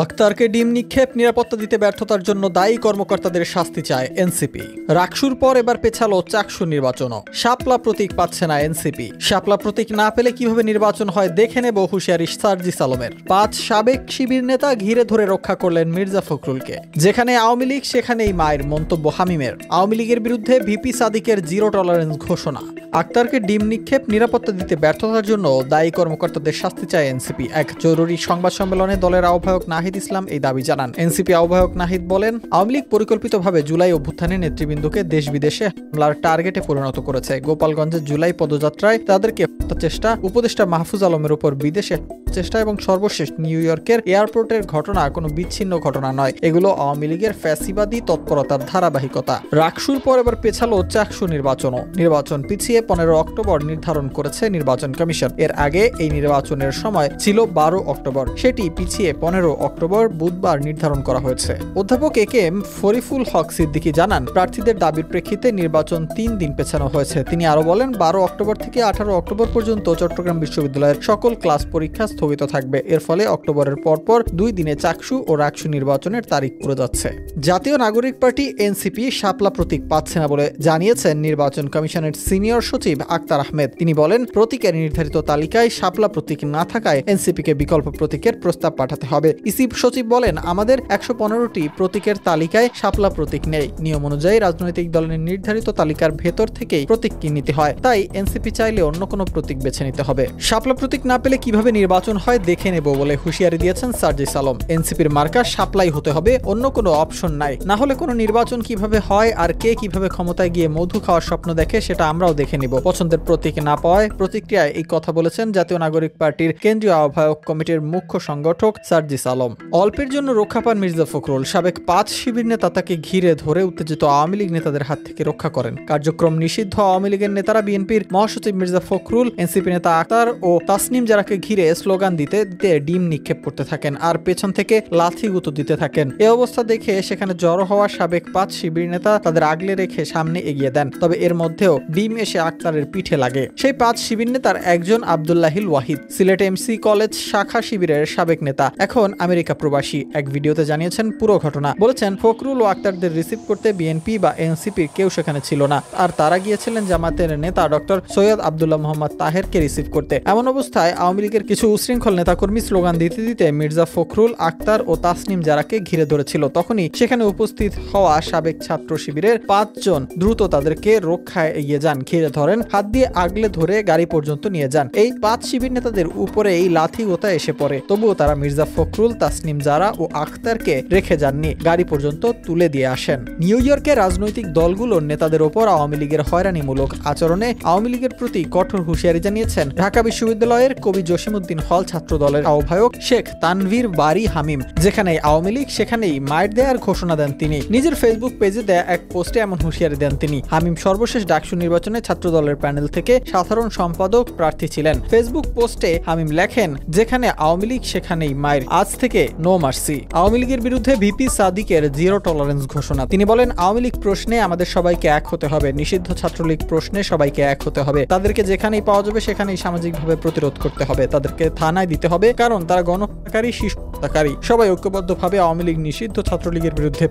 আক্তারকে ডিম নিক্ষেপ নিরাপত্তা দিতে ব্যর্থতার জন্য দায়ী কর্মকর্তাদের শাস্তি চায় এনসিপি। রাকসুর পর এবার পেছালো চাকসু নির্বাচনও। শাপলা প্রতীক পাচ্ছে না এনসিপি। শাপলা প্রতীক না পেলে কিভাবে নির্বাচন হয় দেখে নেব হুঁশিয়ারি সার্জিস আলমের। 5 সাবেক শিবির নেতা ঘিরে ধরে রক্ষা করলেন মির্জা ফখরুলকে। যেখানে আওয়ামী লীগ সেখানেই মায়ের মন্তব্য হামিমের। আওয়ামী লীগের বিরুদ্ধে ভিপি সাদিকের জিরো টলারেন্স ঘোষণা। আক্তারকে ডিম নিক্ষেপ নিরাপত্তা দিতে ব্যর্থতার জন্য দায়ী কর্মকর্তাদের শাস্তি চায় এনসিপি। এক জরুরি সংবাদ সম্মেলনে দলের আহ্বায়ক নাহিদ ইসলাম এই দাবি জানান। এনসিপি আহ্বায়ক নাহিদ বলেন, আওয়ামী লীগ পরিকল্পিতভাবে জুলাই অভ্যুত্থানে নেতৃবৃন্দকে দেশ বিদেশে হামলার টার্গেটে পরিণত করেছে। গোপালগঞ্জের জুলাই পদযাত্রায় তাদেরকে হত্যা চেষ্টা, উপদেষ্টা মাহফুজ আলমের উপর বিদেশে চেষ্টা এবং সর্বশেষ নিউ ইয়র্কের এয়ারপোর্টের ঘটনা কোনো বিচ্ছিন্ন ঘটনা নয়। এগুলো আওয়ামী লীগের ফ্যাসিবাদী তৎপরতার ধারাবাহিকতা। রাকসুর পর এবার পেছালো চাকসু নির্বাচনও। নির্বাচন পিছিয়ে 15 অক্টোবর নির্ধারণ করেছে নির্বাচন কমিশন। এর আগে এই নির্বাচনের সময় ছিল 12 অক্টোবর, সেটি পিছিয়ে 15 অক্টোবর বুধবার নির্ধারণ করা হয়েছে। অধ্যাপক এ কে এম ফরিফুল হক সিদ্দিকী জানান, প্রার্থীদের দাবির প্রেক্ষিতে নির্বাচন 3 দিন পেছানো হয়েছে। তিনি আরো বলেন, 12 অক্টোবর থেকে 18 অক্টোবর পর্যন্ত চট্টগ্রাম বিশ্ববিদ্যালয়ের সকল ক্লাস পরীক্ষা স্থগিত থাকবে। এর ফলে অক্টোবরের পরপর 2 দিনে চাকসু ও রাকসু নির্বাচনের তারিখ পড়ে যাচ্ছে। জাতীয় নাগরিক পার্টি এনসিপি শাপলা প্রতীক পাচ্ছে না বলে জানিয়েছেন নির্বাচন কমিশনের সিনিয়র সচিব আক্তার আহমেদ। তিনি বলেন, প্রতীকের নির্ধারিত তালিকায় শাপলা প্রতীক না থাকায় এনসিপিকে বিকল্প প্রতীকের প্রস্তাব পাঠাতে হবে। ইসি সচিব বলেন, আমাদের 115টি প্রতীকের তালিকায় শাপলা প্রতীক নেই। নিয়ম অনুযায়ী রাজনৈতিক দলের নির্ধারিত তালিকার ভেতর থেকেই প্রতীক নিতে হয়, তাই এনসিপি চাইলে অন্য কোনো প্রতীক বেছে নিতে হবে। শাপলা প্রতীক না পেলে কিভাবে নির্বাচন হয় দেখে নেব বলে হুঁশিয়ারি দিয়েছেন সার্জিস আলম। এনসিপির মার্কা শাপলাই হতে হবে, অন্য কোনো অপশন নাই। না হলে কোনো নির্বাচন কিভাবে হয় আর কে কিভাবে ক্ষমতায় গিয়ে মধু খাওয়ার স্বপ্ন দেখে সেটা আমরাও দেখে নিব। পছন্দের প্রতীক না পাওয়ায় প্রতিক্রিয়ায় এই কথা বলেছেন জাতীয় নাগরিক পার্টির কেন্দ্রীয় আহ্বায়ক কমিটির মুখ্য সংগঠক সার্জিস আলম। অল্পের জন্য রক্ষা পান মির্জা ফখরুল। সাবেক 5 শিবির নেতা তাকে ঘিরে ধরে উত্তেজিত আওয়ামী লীগ নেতাদের হাত থেকে রক্ষা করেন। কার্যক্রম নিষিদ্ধ আওয়ামী লীগের নেতারা বিএনপির মহাসচিব মির্জা ফখরুল, এনসিপি নেতা আক্তার ও তাসনিম জারাকে ঘিরে স্লোগান দিতে ডিম নিক্ষেপ করতে থাকেন আর পেছন থেকে লাথি গুঁতো দিতে থাকেন। এই অবস্থা দেখে সেখানে জড়ো হওয়া সাবেক 5 শিবির নেতা তাদের আগলে রেখে সামনে এগিয়ে দেন। তবে এর মধ্যেও ডিম এসে আক্তারের পিঠে লাগে। সেই 5 শিবির নেতার একজন আব্দুল্লাহিল ওয়াহিদ, সিলেট এমসি কলেজ শাখা শিবিরের সাবেক নেতা, এখন আমেরিকা প্রবাসী। এক ভিডিওতে জানিয়েছেন পুরো ঘটনা। বলেছেন, ফখরুল ও আক্তারদের রিসিভ করতে বিএনপি বা এনসিপির কেউ সেখানে ছিল না, আর তারা গিয়েছিলেন জামাতের নেতা ডক্টর সৈয়দ আব্দুল্লাহ মোহাম্মদ তাহেরকে রিসিভ করতে। এমন অবস্থায় আওয়ামী লীগের কিছু উশৃঙ্খল নেতাকর্মী স্লোগান দিতে দিতে মির্জা ফখরুল, আক্তার ও তাসনিম জারাকে ঘিরে ধরেছিল। তখনই সেখানে উপস্থিত হওয়া সাবেক ছাত্র শিবিরের 5 জন দ্রুত তাদেরকে রক্ষায় এগিয়ে যান, ঘিরে ধরেন, হাত দিয়ে আগলে ধরে গাড়ি পর্যন্ত নিয়ে যান। এই 5 শিবির নেতাদের উপরে এই লাথি গোতা এসে পড়ে। তবুও তারা মির্জা ফখরুল, তাসনিম জারা ও আক্তারকে রেখে যাননি, গাড়ি পর্যন্ত তুলে দিয়ে আসেন। নিউ ইয়র্কে রাজনৈতিক দলগুলোর নেতাদের ওপর আওয়ামী লীগের হয়রানিমূলক আচরণে আওয়ামী লীগের প্রতি কঠোর হুঁশিয়ারি জানিয়েছেন ঢাকা বিশ্ববিদ্যালয়ের কবি জসিমউদ্দিন হল ছাত্র দলের আহ্বায়ক শেখ তানভীর বারী হামিম। যেখানেই আওয়ামী লীগ সেখানেই মাইর দেয়ার ঘোষণা দেন তিনি। নিজের ফেসবুক পেজে দেয়া এক পোস্টে এমন হুঁশিয়ারি দেন তিনি। হামিম সর্বশেষ ডাকসু নির্বাচনে ছাত্র দলের প্যানেল থেকে সাধারণ সম্পাদক প্রার্থী ছিলেন। ফেসবুক পোস্টে হামিম লেখেন, যেখানে আওয়ামী লীগ সেখানেই মাইর, আজ থেকে নো মার্সি। আওয়ামী লীগের বিরুদ্ধে ভিপি সাদিকের জিরো টলারেন্স ঘোষণা। তিনি বলেন, আওয়ামী লীগ প্রশ্নে আমাদের সবাইকে এক হতে হবে, নিষিদ্ধ ছাত্রলীগ প্রশ্নে সবাইকে এক হতে হবে। তাদেরকে যেখানেই পাওয়া যাবে সেখানেই সামাজিকভাবে প্রতিরোধ করতে হবে, তাদেরকে থানায় দিতে হবে, কারণ তারা গণহত্যাকারী, শিশু হত্যাকারী। সবাই ঐক্যবদ্ধভাবে আওয়ামী লীগ নিষিদ্ধ ছাত্রলীগের বিরুদ্ধে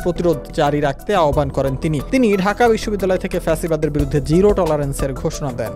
প্রতিরোধ জারি রাখতে আহ্বান করেন তিনি। ঢাকা বিশ্ববিদ্যালয় থেকে ফ্যাসিবাদের বিরুদ্ধে জিরো টলারেন্সের ঘোষণা দেন।